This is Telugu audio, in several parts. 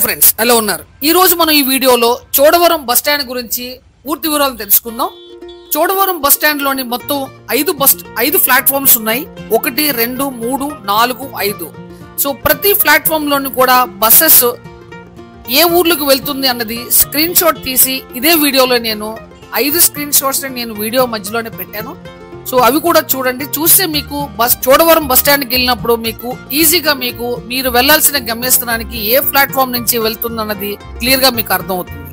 ఫ్రెండ్స్, ఎలా ఉన్నారు? ఈ రోజు మనం ఈ వీడియోలో చోడవరం బస్ స్టాండ్ గురించి పూర్తి వివరాలు తెలుసుకుందాం. చోడవరం బస్ స్టాండ్ లోని మొత్తం 5 ప్లాట్ఫామ్స్ ఉన్నాయి. 1, 2, 3, 4, 5. సో ప్రతి ప్లాట్ఫామ్ లోని కూడా బస్సెస్ ఏ ఊర్లకు వెళ్తుంది అన్నది స్క్రీన్ షాట్ తీసి ఇదే వీడియోలో నేను 5 స్క్రీన్ షాట్స్ నేను వీడియో మధ్యలోనే పెట్టాను. సో అవి కూడా చూడండి. చూస్తే మీకు చోడవరం బస్ స్టాండ్కి వెళ్ళినప్పుడు మీకు ఈజీగా మీరు వెళ్లాల్సిన గమ్యస్థానానికి ఏ ప్లాట్ఫామ్ నుంచి వెళ్తుంది అన్నది క్లియర్ గా మీకు అర్థమవుతుంది.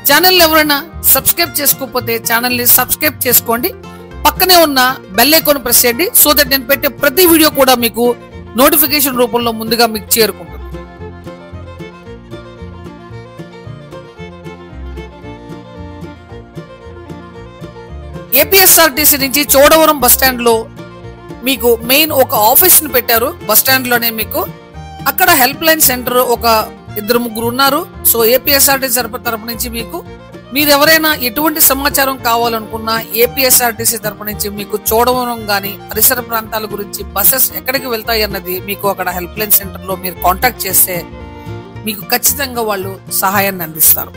ఛానల్ ఎవరైనా సబ్స్క్రైబ్ చేసుకోకపోతే ఛానల్ ని సబ్స్క్రైబ్ చేసుకోండి. పక్కనే ఉన్న బెల్ ఐకాన్ ప్రెస్ చేయండి. సో దట్ నేను పెట్టే ప్రతి వీడియో కూడా మీకు నోటిఫికేషన్ రూపంలో ముందుగా మీకు చేరుకుంటుంది. ఏపీఎస్ఆర్టీసీ నుంచి చోడవరం బస్ స్టాండ్ లో మీకు మెయిన్ ఒక ఆఫీస్ ని పెట్టారు. బస్ స్టాండ్ లోనే మీకు అక్కడ హెల్ప్ లైన్ సెంటర్ ఒక 2-3 ఉన్నారు. సో ఏపీఎస్ఆర్టీసీ తరపు నుంచి మీరు ఎవరైనా ఎటువంటి సమాచారం కావాలనుకున్నా ఏపీఎస్ఆర్టీసీ తరపు నుంచి మీకు చోడవరం గానీ పరిసర ప్రాంతాల గురించి బస్సెస్ ఎక్కడికి వెళ్తాయి అన్నది మీకు అక్కడ హెల్ప్ లైన్ సెంటర్ లో మీరు కాంటాక్ట్ చేస్తే మీకు ఖచ్చితంగా వాళ్ళు సహాయాన్ని అందిస్తారు.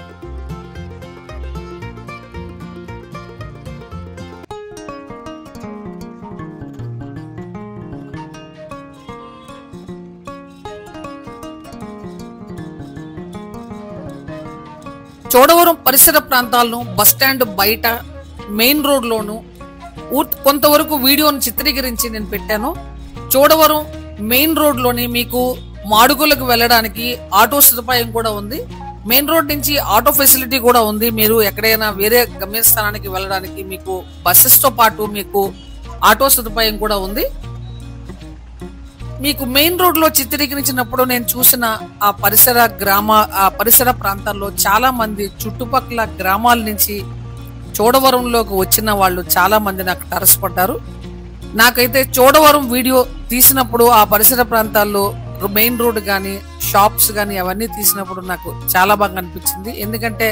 చోడవరం పరిసర ప్రాంతాలను బస్ స్టాండ్ బయట మెయిన్ రోడ్ లోను కొంతవరకు వీడియోను చిత్రీకరించి నేను పెట్టాను. చోడవరం మెయిన్ రోడ్ లోని మీకు మాడుగులకు వెళ్ళడానికి ఆటో సదుపాయం కూడా ఉంది. మెయిన్ రోడ్ నుంచి ఆటో ఫెసిలిటీ కూడా ఉంది. మీరు ఎక్కడైనా వేరే గమ్యస్థానానికి వెళ్ళడానికి మీకు బస్సెస్ తో పాటు మీకు ఆటో సదుపాయం కూడా ఉంది. మీకు మెయిన్ రోడ్ లో చిత్రీకరించినప్పుడు నేను చూసిన ఆ పరిసర ప్రాంతాల్లో చాలా మంది చుట్టుపక్కల గ్రామాల నుంచి చోడవరంలోకి వచ్చిన వాళ్ళు చాలా మంది నాకు తారసపడ్డారు. నాకైతే చోడవరం వీడియో తీసినప్పుడు ఆ పరిసర ప్రాంతాల్లో మెయిన్ రోడ్ గానీ షాప్స్ గానీ అవన్నీ తీసినప్పుడు నాకు చాలా బాగా అనిపించింది. ఎందుకంటే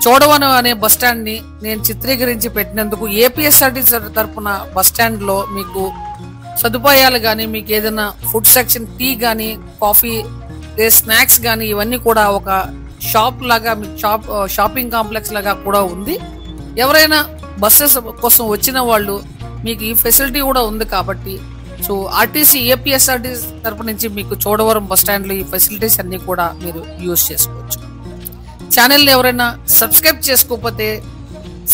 చోడవరం అనే బస్ స్టాండ్ ని నేను చిత్రీకరించి పెట్టినందుకు ఏపీఎస్ఆర్టీసీ తరఫున బస్ స్టాండ్ లో మీకు సదుపాయాలు గానీ మీకు ఏదైనా ఫుడ్ సెక్షన్, టీ గానీ కాఫీ, స్నాక్స్ గానీ ఇవన్నీ కూడా ఒక షాప్ లాగా షాపింగ్ కాంప్లెక్స్ లాగా కూడా ఉంది. ఎవరైనా బస్సెస్ కోసం వచ్చిన వాళ్ళు మీకు ఈ ఫెసిలిటీ కూడా ఉంది కాబట్టి సో ఏపీఎస్ఆర్టీసీ తరపు నుంచి మీకు చోడవరం బస్ స్టాండ్ లో ఈ ఫెసిలిటీస్ అన్ని కూడా మీరు యూజ్ చేసుకోవచ్చు. ఛానల్ ని ఎవరైనా సబ్స్క్రైబ్ చేసుకోకపోతే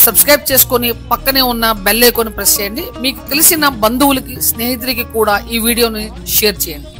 సబ్స్క్రైబ్ చేసుకొని పక్కనే ఉన్న బెల్ ఐకాన్ ప్రెస్ చేయండి. మీకు తెలిసిన బంధువులకి, స్నేహితులకి కూడా ఈ వీడియోని షేర్ చేయండి.